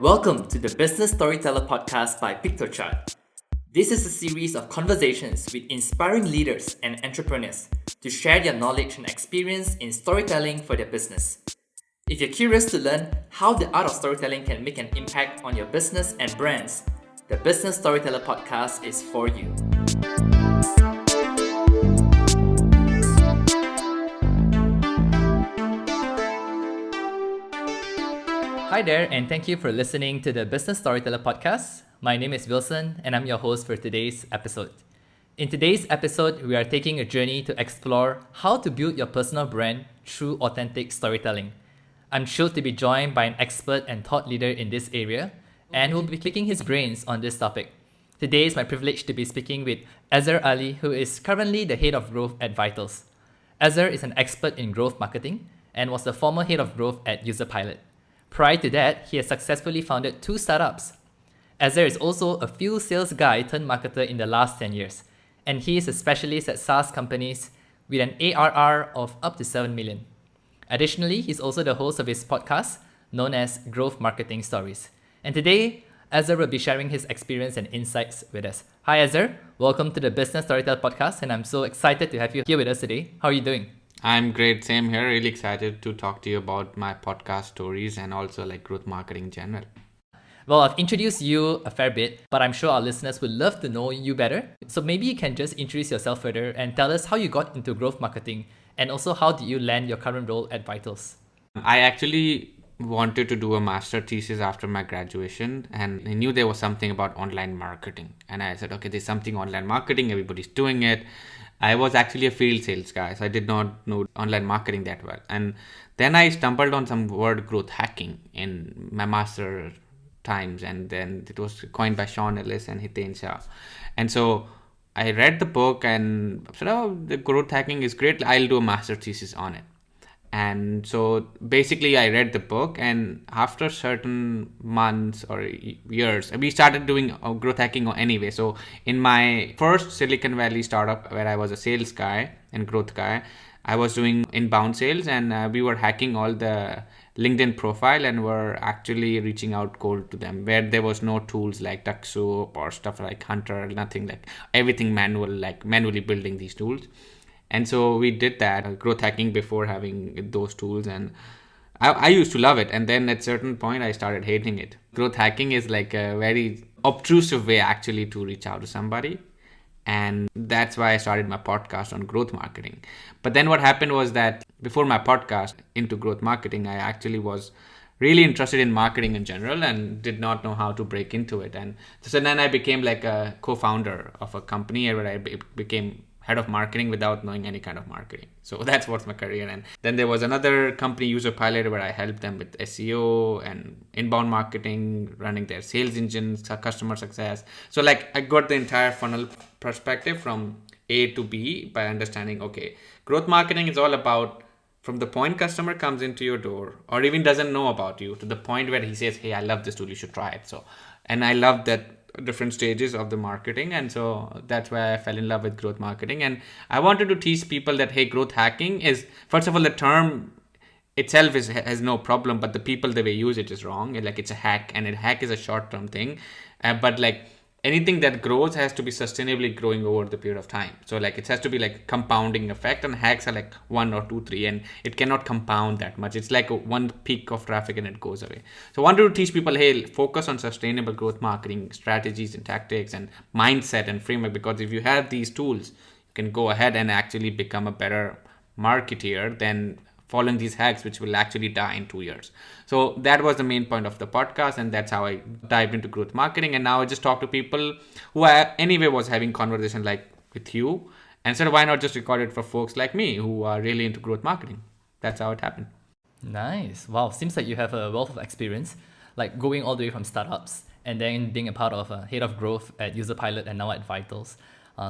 Welcome to the Business Storyteller Podcast by Piktochart. This is a series of conversations with inspiring leaders and entrepreneurs to share their knowledge and experience in storytelling for their business. If you're curious to learn how the art of storytelling can make an impact on your business and brands, the Business Storyteller Podcast is for you. Hi there, and thank you for listening to the Business Storyteller Podcast. My name is Wilson, and I'm your host for today's episode. In today's episode, we are taking a journey to explore how to build your personal brand through authentic storytelling. I'm sure to be joined by an expert and thought leader in this area, and we'll be picking his brains on this topic. Today is my privilege to be speaking with Aazar Ali, who is currently the head of growth at Vitals. Aazar is an expert in growth marketing and was the former head of growth at Userpilot. Prior to that, he has successfully founded 2 startups. Aazar is also a field sales guy turned marketer in the last 10 years, and he is a specialist at SaaS companies with an ARR of up to 7 million. Additionally, he's also the host of his podcast known as Growth Marketing Stories. And today, Aazar will be sharing his experience and insights with us. Hi Aazar, welcome to the Business Storyteller Podcast, and I'm so excited to have you here with us today. How are you doing? I'm great, same here. Really excited to talk to you about my podcast stories and also like growth marketing in general. Well, I've introduced you a fair bit, but I'm sure our listeners would love to know you better. So maybe you can just introduce yourself further and tell us how you got into growth marketing and also how did you land your current role at Vitals? I actually wanted to do a master thesis after my graduation, and I knew there was something about online marketing. And I said, okay, there's something online marketing, everybody's doing it. I was actually a field sales guy, so I did not know online marketing that well. And then I stumbled on some word growth hacking in my master times, and then it was coined by Sean Ellis and Hiten Shah. And so I read the book and said, oh, the growth hacking is great. I'll do a master thesis on it. And so basically I read the book, and after certain months or years, we started doing growth hacking anyway. So in my first Silicon Valley startup where I was a sales guy and growth guy, I was doing inbound sales, and we were hacking all the LinkedIn profile and were actually reaching out cold to them where there was no tools like TuckSoup or stuff like Hunter, nothing, like everything manual, like manually building these tools. And so we did that, growth hacking, before having those tools. And I used to love it. And then at a certain point, I started hating it. Growth hacking is like a very obtrusive way actually to reach out to somebody. And that's why I started my podcast on growth marketing. But then what happened was that before my podcast into growth marketing, I actually was really interested in marketing in general and did not know how to break into it. And so then I became like a co-founder of a company where I became head of marketing without knowing any kind of marketing. So that's what's my career. And then there was another company, Userpilot, where I helped them with SEO and inbound marketing, running their sales engines, customer success. So like I got the entire funnel perspective from A to B by understanding, okay, growth marketing is all about from the point customer comes into your door or even doesn't know about you to the point where he says, hey, I love this tool, you should try it. So, and I love that different stages of the marketing, and so that's why I fell in love with growth marketing. And I wanted to teach people that, hey, growth hacking is, first of all, the term itself has no problem, but the people the way use it is wrong. Like it's a hack, and a hack is a short-term thing, but like anything that grows has to be sustainably growing over the period of time. So like it has to be like compounding effect, and hacks are like 1 or 2, 3, and it cannot compound that much. It's like one peak of traffic and it goes away. So I wanted to teach people, hey, focus on sustainable growth marketing strategies and tactics and mindset and framework, because if you have these tools, you can go ahead and actually become a better marketeer than following these hacks, which will actually die in 2 years. So that was the main point of the podcast, and that's how I dived into growth marketing. And now I just talk to people who I anyway was having conversation like with you, and said, why not just record it for folks like me who are really into growth marketing? That's how it happened. Nice. Wow. Seems like you have a wealth of experience, like going all the way from startups and then being a part of a head of growth at Userpilot and now at Vitals.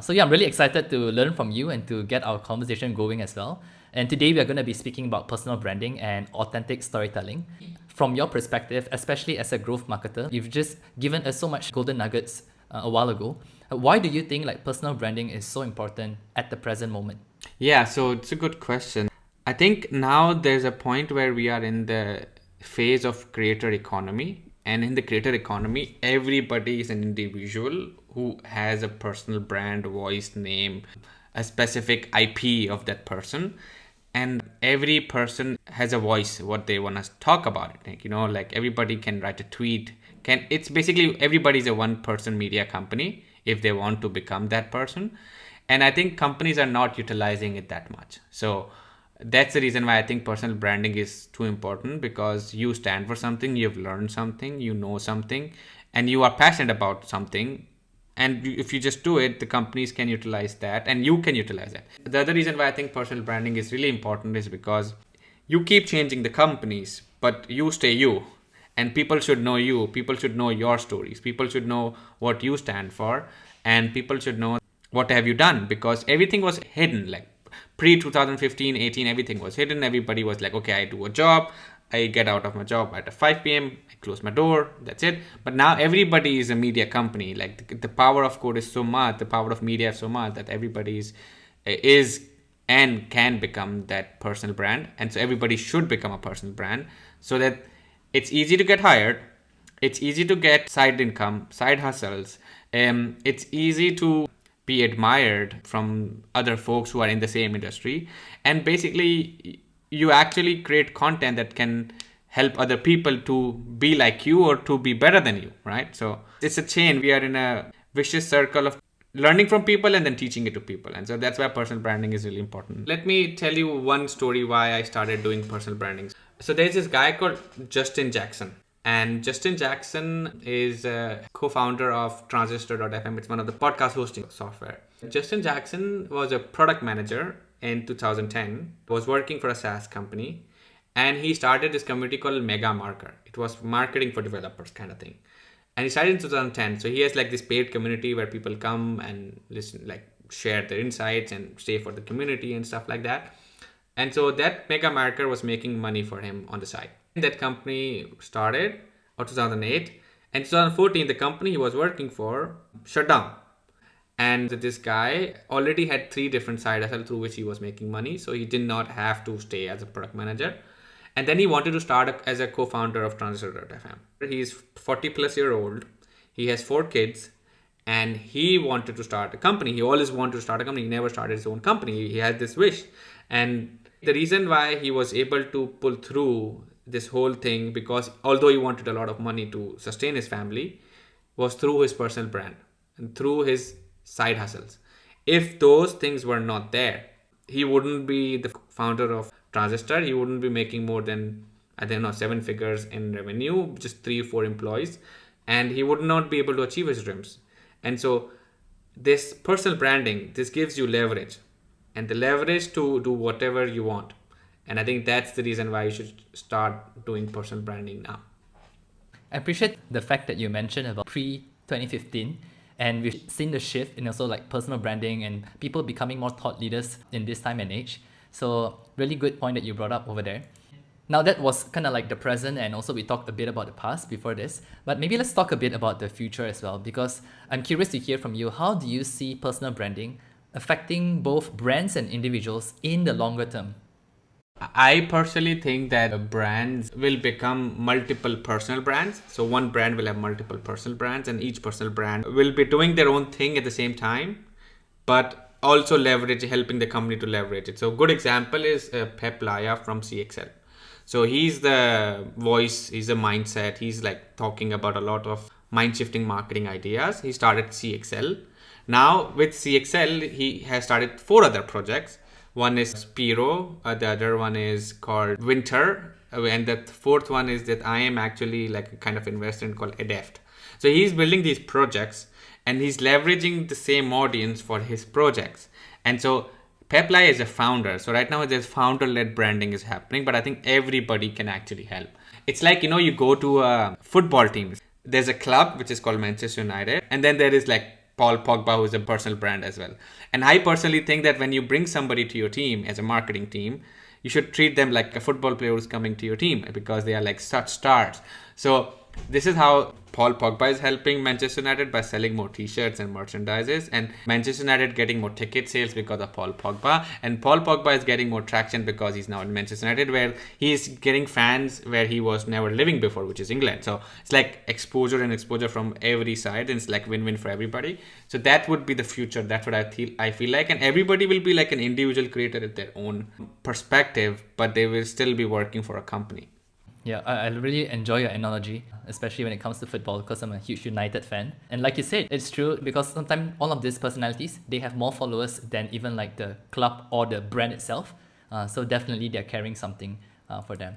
So yeah, I'm really excited to learn from you and to get our conversation going as well. And today we are going to be speaking about personal branding and authentic storytelling. From your perspective, especially as a growth marketer, you've just given us so much golden nuggets a while ago. Why do you think like personal branding is so important at the present moment? Yeah, so it's a good question. I think now there's a point where we are in the phase of creator economy, And in the creator economy, everybody is an individual who has a personal brand, voice, name, a specific IP of that person. And every person has a voice, what they want to talk about it. Like everybody can write a tweet. It's basically everybody's a one person media company if they want to become that person. And I think companies are not utilizing it that much. So that's the reason why I think personal branding is too important, because you stand for something, you've learned something, you know something, and you are passionate about something. And if you just do it, the companies can utilize that and you can utilize that. The other reason why I think personal branding is really important is because you keep changing the companies, but you stay you. And people should know you. People should know your stories. People should know what you stand for. And people should know what have you done, because everything was hidden. Like pre 2015, 18, everything was hidden. Everybody was like, okay, I do a job. I get out of my job at 5 p.m. I close my door. That's it. But now everybody is a media company. Like the power of code is so much, the power of media is so much that everybody is and can become that personal brand. And so everybody should become a personal brand, so that it's easy to get hired. It's easy to get side income, side hustles. It's easy to be admired from other folks who are in the same industry. And basically, you actually create content that can help other people to be like you or to be better than you, right? So it's a chain. We are in a vicious circle of learning from people and then teaching it to people. And so that's why personal branding is really important. Let me tell you one story why I started doing personal branding. So there's this guy called Justin Jackson. And Justin Jackson is a co-founder of Transistor.fm. It's one of the podcast hosting software. Justin Jackson was a product manager in 2010, was working for a SaaS company, and he started this community called Mega Marker. It was marketing for developers kind of thing. And he started in 2010. So he has like this paid community where people come and listen, like share their insights and stay for the community and stuff like that. And so that Mega Marker was making money for him on the side. That company started in 2008. And 2014, the company he was working for shut down. And this guy already had 3 different side hustles through which he was making money. So he did not have to stay as a product manager. And then he wanted to start as a co-founder of Transistor.fm. He's 40 plus year old. He has 4 kids. And he wanted to start a company. He always wanted to start a company. He never started his own company. He had this wish. And the reason why he was able to pull through this whole thing, because although he wanted a lot of money to sustain his family, was through his personal brand and through his side hustles. If those things were not there, he wouldn't be the founder of Transistor. He wouldn't be making more than, I don't know, 7 figures in revenue, just 3 or 4 employees, and he would not be able to achieve his dreams. And so this personal branding, this gives you leverage, and the leverage to do whatever you want. And I think that's the reason why you should start doing personal branding now. I appreciate the fact that you mentioned about pre-2015, and we've seen the shift in also like personal branding and people becoming more thought leaders in this time and age. So really good point that you brought up over there. Now that was kind of like the present, and also we talked a bit about the past before this, but maybe let's talk a bit about the future as well, because I'm curious to hear from you, how do you see personal branding affecting both brands and individuals in the longer term? I personally think that brands will become multiple personal brands. So one brand will have multiple personal brands, and each personal brand will be doing their own thing at the same time, but also helping the company to leverage it. So a good example is Pep Laya from CXL. So he's the voice, he's the mindset, he's like talking about a lot of mind-shifting marketing ideas. He started CXL. Now with CXL, he has started 4 other projects. One is Spiro, the other one is called Winter, and the 4th one is that I am actually like a kind of investor in called Adept. So he's building these projects and he's leveraging the same audience for his projects. And so Peplai is a founder. So right now there's founder-led branding is happening, but I think everybody can actually help. It's like, you go to a football team. There's a club which is called Manchester United, and then there is like Paul Pogba, who is a personal brand as well. And I personally think that when you bring somebody to your team as a marketing team, you should treat them like a football player who's coming to your team, because they are like such stars. So this is how Paul Pogba is helping Manchester United by selling more t-shirts and merchandises, and Manchester United getting more ticket sales because of Paul Pogba, and Paul Pogba is getting more traction because he's now in Manchester United, where he is getting fans where he was never living before, which is England. So it's like exposure and exposure from every side, and it's like win-win for everybody. So that would be the future. That's what I feel like, and everybody will be like an individual creator at their own perspective, but they will still be working for a company. Yeah, I really enjoy your analogy, especially when it comes to football, because I'm a huge United fan. And like you said, it's true because sometimes all of these personalities, they have more followers than even like the club or the brand itself. So definitely they're carrying something for them.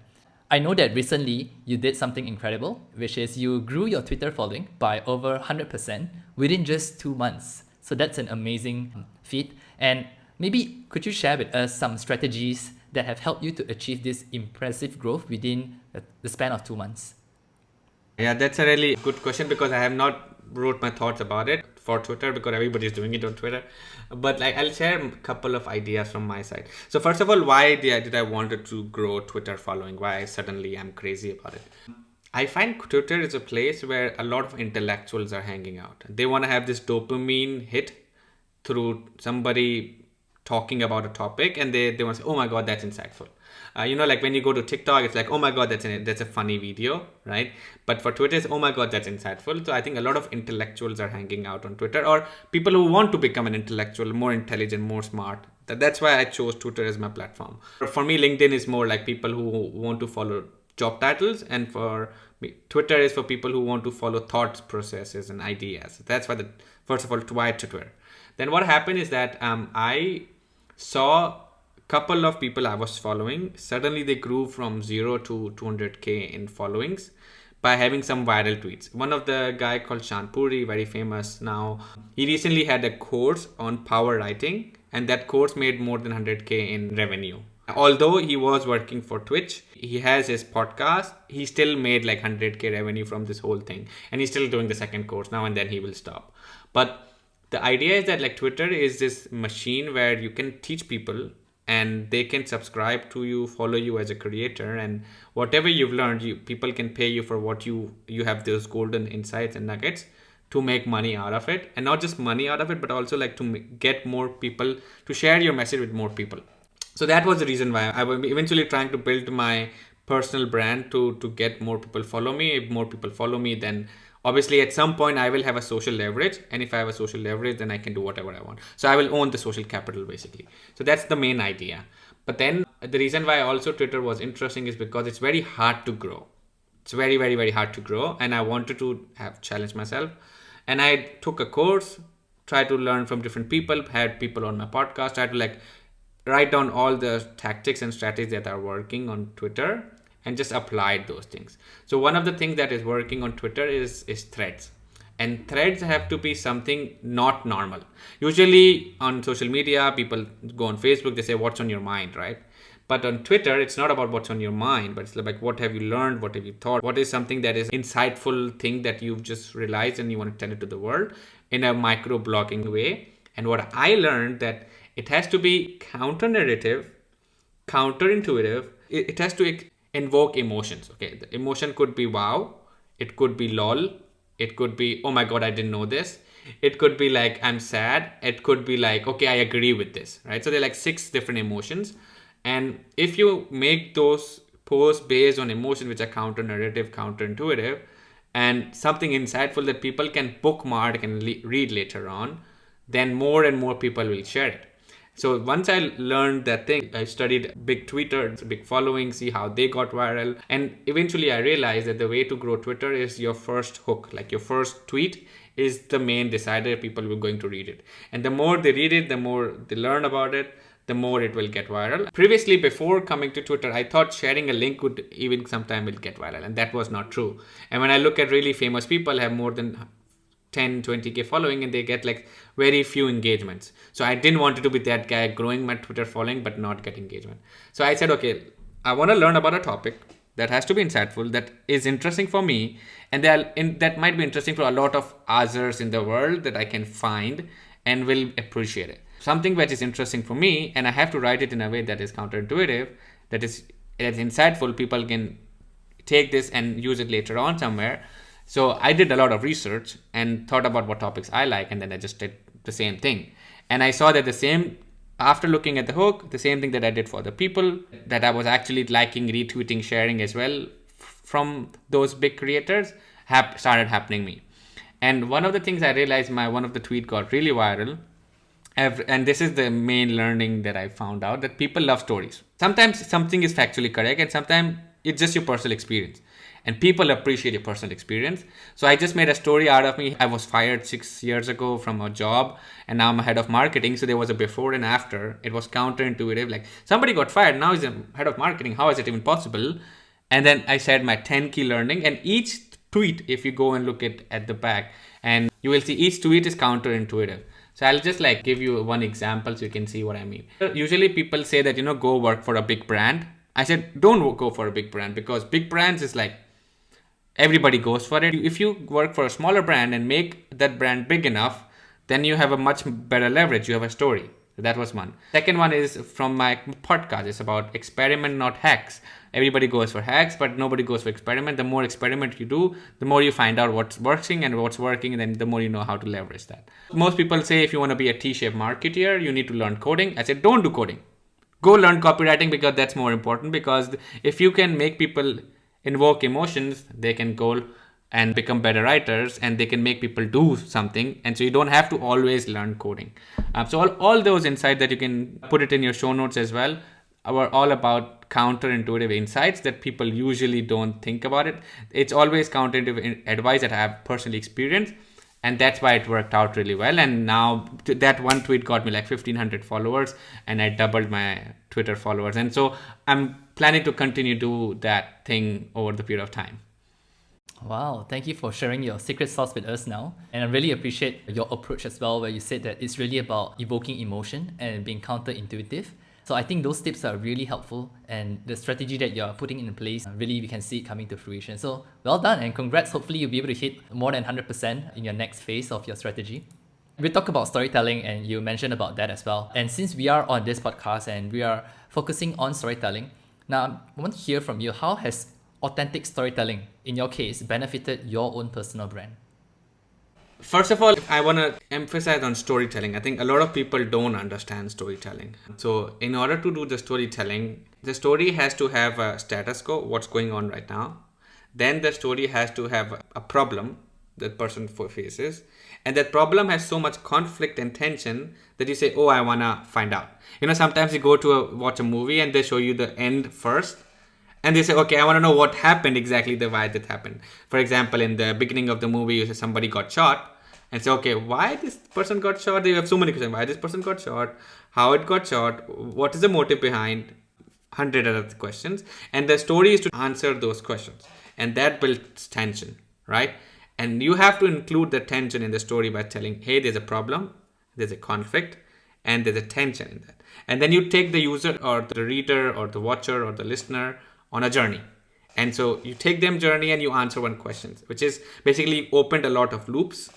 I know that recently you did something incredible, which is you grew your Twitter following by over 100% within just 2 months. So that's an amazing feat. And maybe could you share with us some strategies that have helped you to achieve this impressive growth within the span of 2 months? Yeah, that's a really good question because I have not wrote my thoughts about it for Twitter because everybody's doing it on Twitter. But like I'll share a couple of ideas from my side. So first of all, why did I wanted to grow Twitter following? Why suddenly I'm crazy about it? I find Twitter is a place where a lot of intellectuals are hanging out. They want to have this dopamine hit through somebody talking about a topic, and they want to say, oh my god, that's insightful. Like when you go to TikTok, it's like, oh my god, that's a funny video, right? But for Twitter, it's, oh my god, that's insightful. So I think a lot of intellectuals are hanging out on Twitter, or people who want to become an intellectual, more intelligent, more smart. That's why I chose Twitter as my platform. For me, LinkedIn is more like people who want to follow job titles, and for me, Twitter is for people who want to follow thoughts, processes, and ideas. That's why first of all, why Twitter. Then what happened is that I saw couple of people I was following, suddenly they grew from 0 to 200k in followings by having some viral tweets. One of the guy called Shad, very famous now, he recently had a course on power writing, and that course made more than 100k in revenue. Although he was working for Twitch, he has his podcast, he still made like 100k revenue from this whole thing, and he's still doing the second course now, and then he will stop. But the idea is that like Twitter is this machine where you can teach people and they can subscribe to you, follow you as a creator, and whatever you've learned, people can pay you for what you have those golden insights and nuggets to make money out of it. And not just money out of it, but also like to get more people to share your message with more people. So that was the reason why I was eventually trying to build my personal brand to get more people follow me. If more people follow me, then obviously at some point I will have a social leverage, and if I have a social leverage, then I can do whatever I want. So I will own the social capital basically. So that's the main idea. But then the reason why also Twitter was interesting is because it's very hard to grow. It's very, very, very hard to grow, and I wanted to have challenged myself. And I took a course, tried to learn from different people, had people on my podcast, tried to like write down all the tactics and strategies that are working on Twitter, and just applied those things. So one of the things that is working on Twitter is threads. And threads have to be something not normal. Usually on social media, people go on Facebook, they say, what's on your mind, right? But on Twitter, it's not about what's on your mind, but it's like, what have you learned? What have you thought? What is something that is insightful thing that you've just realized and you want to tell it to the world in a micro blogging way? And what I learned that it has to be counter narrative, counterintuitive. It has to invoke emotions. Okay, the emotion could be wow, it could be lol, it could be oh my god, I didn't know this, it could be like I'm sad, it could be like okay, I agree with this, right? So they're like 6 different emotions, and if you make those posts based on emotions which are counter narrative, counterintuitive, and something insightful that people can bookmark and read later on, then more and more people will share it. So once I learned that thing, I studied big tweeters, big following, see how they got viral. And eventually I realized that the way to grow Twitter is your first hook. Like your first tweet is the main decider, people were going to read it. And the more they read it, the more they learn about it, the more it will get viral. Previously, before coming to Twitter, I thought sharing a link would even sometime will get viral. And that was not true. And when I look at really famous people have more than 10, 20k following, and they get like very few engagements. So I didn't want to be that guy growing my Twitter following but not get engagement. So I said, okay, I want to learn about a topic that has to be insightful, that is interesting for me, and that might be interesting for a lot of others in the world that I can find and will appreciate it. Something which is interesting for me, and I have to write it in a way that is counterintuitive, that is insightful, people can take this and use it later on somewhere. So I did a lot of research and thought about what topics I like, and then I just did the same thing. And I saw that after looking at the hook, the same thing that I did for the people, that I was actually liking, retweeting, sharing as well from those big creators, started happening me. And one of the things I realized, one of the tweet got really viral. And this is the main learning that I found out, that people love stories. Sometimes something is factually correct, and sometimes it's just your personal experience. And people appreciate your personal experience. So I just made a story out of me. I was fired 6 years ago from a job, and now I'm a head of marketing. So there was a before and after. It was counterintuitive. Like, somebody got fired, now he's a head of marketing. How is it even possible? And then I said my 10 key learning. And each tweet, if you go and look at the back, and you will see each tweet is counterintuitive. So I'll just give you one example so you can see what I mean. Usually people say that, go work for a big brand. I said, don't go for a big brand, because big brands is everybody goes for it. If you work for a smaller brand and make that brand big enough, then you have a much better leverage. You have a story. So that was one. Second one is from my podcast. It's about experiment, not hacks. Everybody goes for hacks, but nobody goes for experiment. The more experiment you do, the more you find out what's working and what's working, and then the more you know how to leverage that. Most people say if you want to be a T-shaped marketeer, you need to learn coding. I said, don't do coding. Go learn copywriting, because that's more important. Because if you can make people invoke emotions, they can go and become better writers, and they can make people do something. And so you don't have to always learn coding. So all those insights that you can put it in your show notes as well are all about counterintuitive insights that people usually don't think about it. It's always counterintuitive advice that I have personally experienced. And that's why it worked out really well. And now that one tweet got me 1,500 followers, and I doubled my Twitter followers. And so I'm planning to continue to do that thing over the period of time. Wow, thank you for sharing your secret sauce with us now. And I really appreciate your approach as well, where you said that it's really about evoking emotion and being counterintuitive. So I think those tips are really helpful, and the strategy that you're putting in place, really we can see it coming to fruition. So well done, and congrats. Hopefully you'll be able to hit more than 100% in your next phase of your strategy. We talk about storytelling, and you mentioned about that as well. And since we are on this podcast and we are focusing on storytelling, now I want to hear from you, how has authentic storytelling, in your case, benefited your own personal brand? First of all, I want to emphasize on storytelling. I think a lot of people don't understand storytelling. So in order to do the storytelling, the story has to have a status quo, what's going on right now. Then the story has to have a problem that person faces. And that problem has so much conflict and tension that you say, oh, I want to find out. Sometimes you go to watch a movie and they show you the end first. And they say, okay, I want to know what happened exactly, why that happened. For example, in the beginning of the movie, you say somebody got shot. And say, okay, why this person got shot? You have so many questions. Why this person got shot? How it got shot? What is the motive behind? 100 other questions. And the story is to answer those questions. And that builds tension, right? And you have to include the tension in the story by telling, hey, there's a problem, there's a conflict, and there's a tension in that. And then you take the user or the reader or the watcher or the listener on a journey. And so you take them journey and you answer one question, which is basically opened a lot of loops.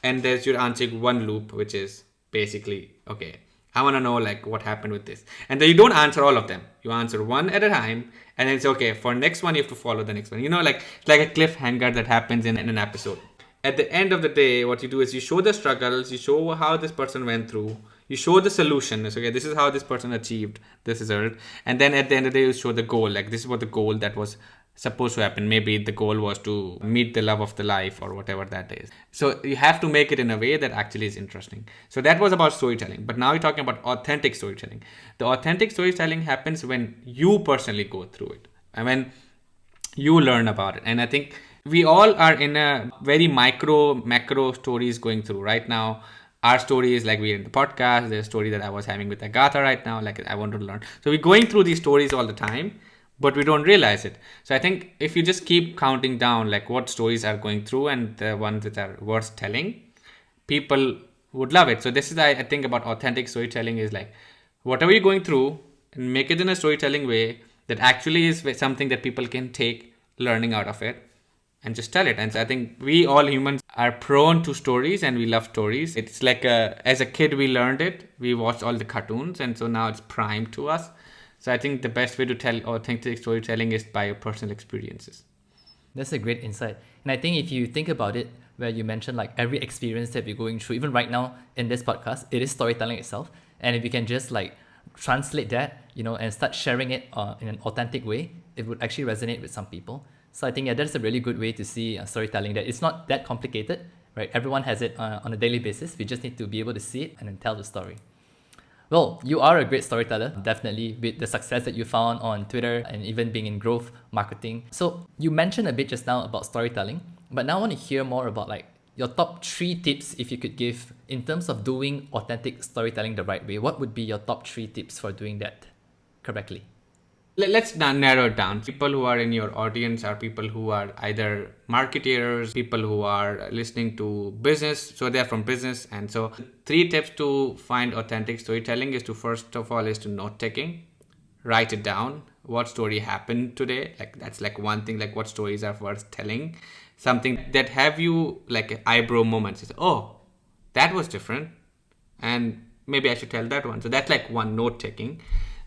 And there's you're answering one loop, which is basically, okay, I want to know what happened with this. And then you don't answer all of them. You answer one at a time, and then it's okay, for next one, you have to follow the next one. It's like a cliffhanger that happens in an episode. At the end of the day, what you do is you show the struggles, you show how this person went through, you show the solution. It's okay, this is how this person achieved this result. And then at the end of the day, you show the goal. This is what the goal that was supposed to happen. Maybe the goal was to meet the love of the life or whatever that is. So you have to make it in a way that actually is interesting. So that was about storytelling. But now you're talking about authentic storytelling. The authentic storytelling happens when you personally go through it and when you learn about it. And I think we all are in a very macro stories going through right now. Our story is we're in the podcast. There's a story that I was having with Agatha right now. I wanted to learn. So we're going through these stories all the time, but we don't realize it. So I think if you just keep counting down what stories are going through and the ones that are worth telling, people would love it. So this is, I think, about authentic storytelling is whatever you're going through, and make it in a storytelling way that actually is something that people can take learning out of it and just tell it. And so I think we all humans are prone to stories and we love stories. It's as a kid, we learned it. We watched all the cartoons, and so now it's primed to us. So I think the best way to tell authentic storytelling is by your personal experiences. That's a great insight. And I think if you think about it, where you mentioned like every experience that we're going through, even right now in this podcast, it is storytelling itself. And if you can just like translate that, and start sharing it in an authentic way, it would actually resonate with some people. So I think, yeah, that's a really good way to see storytelling, that it's not that complicated, right? Everyone has it on a daily basis. We just need to be able to see it and then tell the story. Well, you are a great storyteller, definitely, with the success that you found on Twitter and even being in growth marketing. So you mentioned a bit just now about storytelling, but now I want to hear more about like your top 3 tips, if you could give, in terms of doing authentic storytelling the right way. What would be your top 3 tips for doing that correctly? Let's narrow it down. People who are in your audience are people who are either marketers, people who are listening to business, so they're from business. And so 3 tips to find authentic storytelling is to, first of all, is to note taking. Write it down. What story happened today? Like that's like one thing, like what stories are worth telling. Something that have you like eyebrow moments. It's, oh, that was different. And maybe I should tell that one. So that's like one, note taking.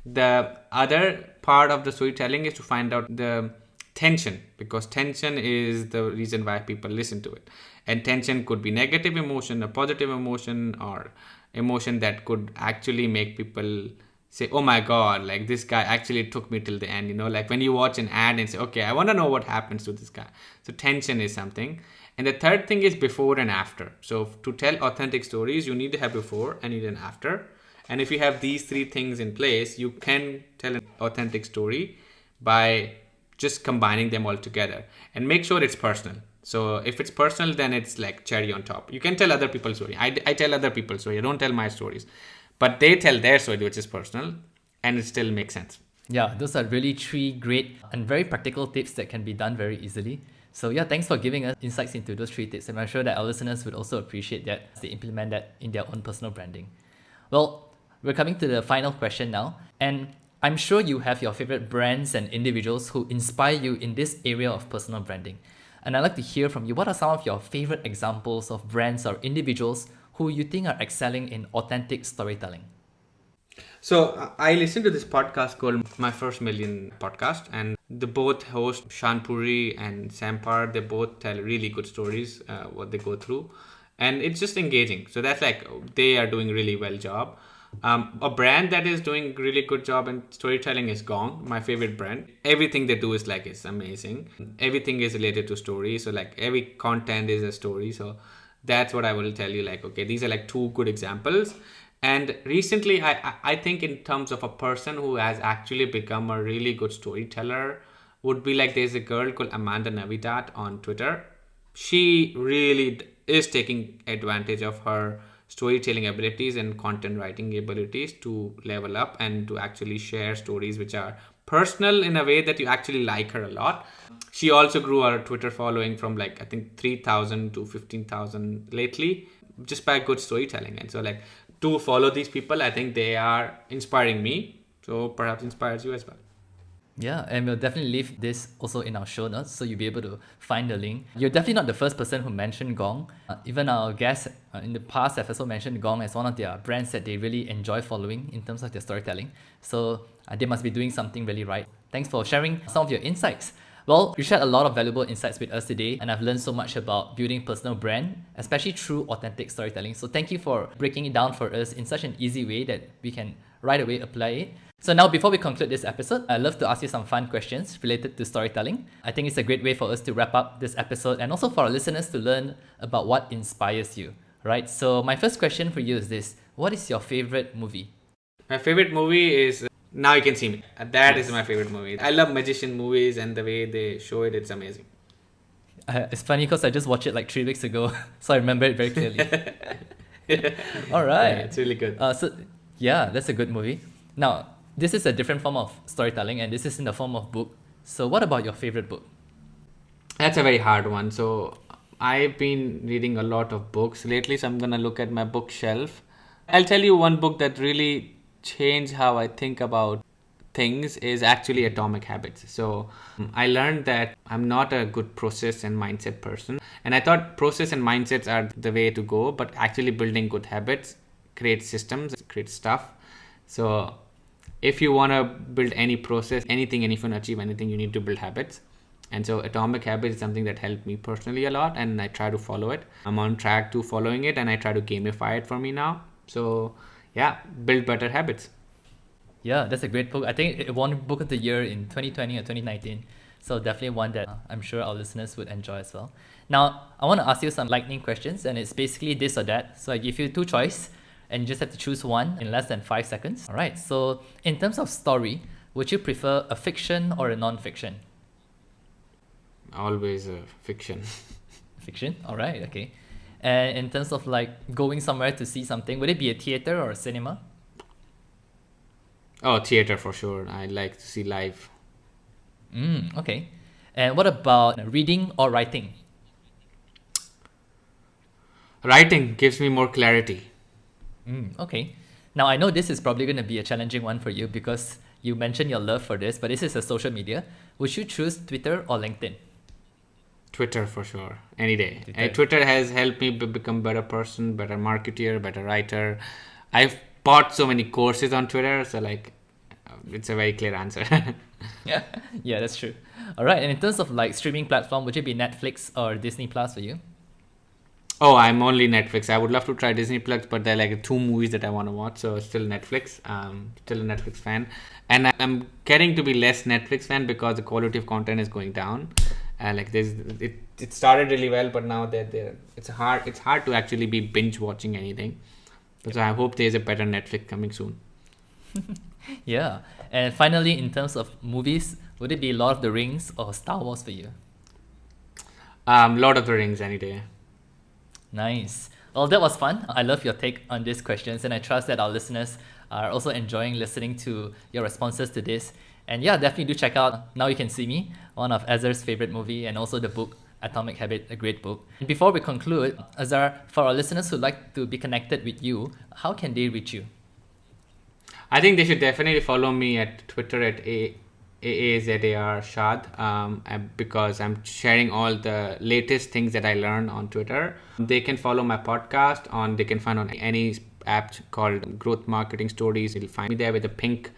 The other part of the storytelling is to find out the tension, because tension is the reason why people listen to it. And tension could be negative emotion, a positive emotion, or emotion that could actually make people say, oh my God, like this guy actually took me till the end. Like when you watch an ad and say, okay, I want to know what happens to this guy. So tension is something. And the third thing is before and after. So to tell authentic stories, you need to have before and you need an after. And if you have these 3 things in place, you can tell an authentic story by just combining them all together, and make sure it's personal. So if it's personal, then it's like cherry on top. You can tell other people's story. I tell other people's story. I don't tell my stories, but they tell their story, which is personal, and it still makes sense. Yeah, those are really 3 great and very practical tips that can be done very easily. So yeah, thanks for giving us insights into those 3 tips. And I'm sure that our listeners would also appreciate that as they implement that in their own personal branding. Well, we're coming to the final question now, and I'm sure you have your favorite brands and individuals who inspire you in this area of personal branding. And I'd like to hear from you, what are some of your favorite examples of brands or individuals who you think are excelling in authentic storytelling? So I listened to this podcast called My First Million Podcast, and the both host, Shanpuri and Sampar, they both tell really good stories, what they go through. And it's just engaging. So that's like, they are doing really well job. A brand that is doing really good job in storytelling is Gong, my favorite brand. Everything they do is amazing. Everything is related to story. So like every content is a story. So that's what I will tell you. Like, okay, these are like 2 good examples. And recently, I think in terms of a person who has actually become a really good storyteller would be like, there's a girl called Amanda Navidad on Twitter. She really is taking advantage of her storytelling abilities and content writing abilities to level up and to actually share stories which are personal in a way that you actually like her a lot. She also grew her Twitter following from like, I think 3,000 to 15,000 lately, just by good storytelling. And so like, to follow these people, I think they are inspiring me. So perhaps inspires you as well. Yeah, and we'll definitely leave this also in our show notes, so you'll be able to find the link. You're definitely not the first person who mentioned Gong. Even our guests in the past have also mentioned Gong as one of their brands that they really enjoy following in terms of their storytelling. So they must be doing something really right. Thanks for sharing some of your insights. Well, you shared a lot of valuable insights with us today, and I've learned so much about building personal brand, especially through authentic storytelling. So thank you for breaking it down for us in such an easy way that we can right away apply it. So now, before we conclude this episode, I'd love to ask you some fun questions related to storytelling. I think it's a great way for us to wrap up this episode and also for our listeners to learn about what inspires you, right? So my first question for you is this: what is your favorite movie? My favorite movie is Now You Can See Me. That is my favorite movie. I love magician movies, and the way they show it, it's amazing. It's funny because I just watched it like 3 weeks ago, so I remember it very clearly. All right. Yeah, it's really good. So yeah, that's a good movie. Now, this is a different form of storytelling, and this is in the form of book. So what about your favorite book? That's a very hard one. So I've been reading a lot of books lately, so I'm going to look at my bookshelf. I'll tell you one book that really changed how I think about things is actually Atomic Habits. So I learned that I'm not a good process and mindset person. And I thought process and mindsets are the way to go, but actually building good habits creates systems, creates stuff. So if you want to build any process, anything, and if you want to achieve anything, you need to build habits. And so Atomic Habits is something that helped me personally a lot, and I try to follow it. I'm on track to following it, and I try to gamify it for me now. So yeah, build better habits. Yeah, that's a great book. I think it won Book of the Year in 2020 or 2019. So definitely one that I'm sure our listeners would enjoy as well. Now, I want to ask you some lightning questions, and it's basically this or that. So I give you two choices, and you just have to choose one in less than 5 seconds. All right. So in terms of story, would you prefer a fiction or a non-fiction? Always a fiction. Fiction. All right. Okay. And in terms of like going somewhere to see something, would it be a theater or a cinema? Oh, theater for sure. I like to see live. Okay. And what about reading or writing? Writing gives me more clarity. Okay. Now, I know this is probably going to be a challenging one for you because you mentioned your love for this, but this is a social media. Would you choose Twitter or LinkedIn? Twitter for sure, any day. Twitter has helped me become a better person, better marketer, better writer. I've bought so many courses on Twitter, so like, it's a very clear answer. Yeah, that's true. All right. And in terms of like streaming platform, would it be Netflix or Disney Plus for you? Oh, I'm only Netflix. I would love to try Disney Plus, but there are like 2 movies that I want to watch, so still Netflix. Still a Netflix fan, and I'm getting to be less Netflix fan because the quality of content is going down. Like this, it started really well, but now it's hard to actually be binge watching anything. So I hope there's a better Netflix coming soon. Yeah. And finally, in terms of movies, would it be Lord of the Rings or Star Wars for you? Lord of the Rings any day. Nice. Well, that was fun. I love your take on these questions, and I trust that our listeners are also enjoying listening to your responses to this. And yeah, definitely do check out Now You Can See Me, one of Aazar's favorite movie, and also the book Atomic Habit, a great book. And before we conclude, Aazar, for our listeners who'd like to be connected with you, how can they reach you? I think they should definitely follow me at Twitter at Aazar Shad, because I'm sharing all the latest things that I learned on Twitter. They can follow my podcast they can find on any app called Growth Marketing Stories. You'll find me there with a pink,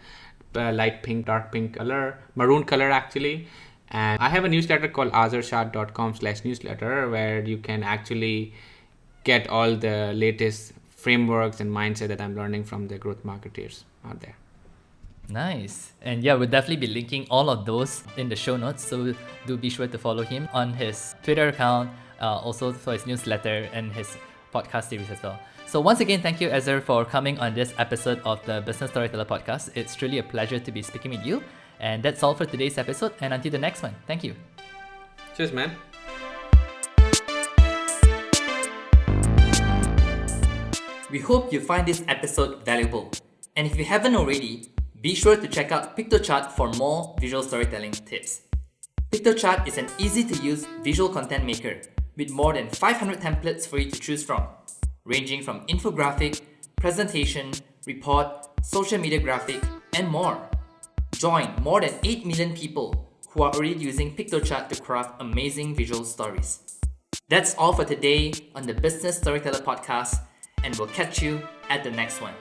light pink, dark pink color, maroon color actually. And I have a newsletter called aazarshad.com/newsletter where you can actually get all the latest frameworks and mindset that I'm learning from the growth marketeers out there. Nice. And yeah, we'll definitely be linking all of those in the show notes. So do be sure to follow him on his Twitter account, also for his newsletter and his podcast series as well. So once again, thank you, Aazar, for coming on this episode of the Business Storyteller Podcast. It's truly a pleasure to be speaking with you. And that's all for today's episode. And until the next one, thank you. Cheers, man. We hope you find this episode valuable. And if you haven't already, be sure to check out Piktochart for more visual storytelling tips. Piktochart is an easy-to-use visual content maker with more than 500 templates for you to choose from, ranging from infographic, presentation, report, social media graphic, and more. Join more than 8 million people who are already using Piktochart to craft amazing visual stories. That's all for today on the Business Storyteller Podcast, and we'll catch you at the next one.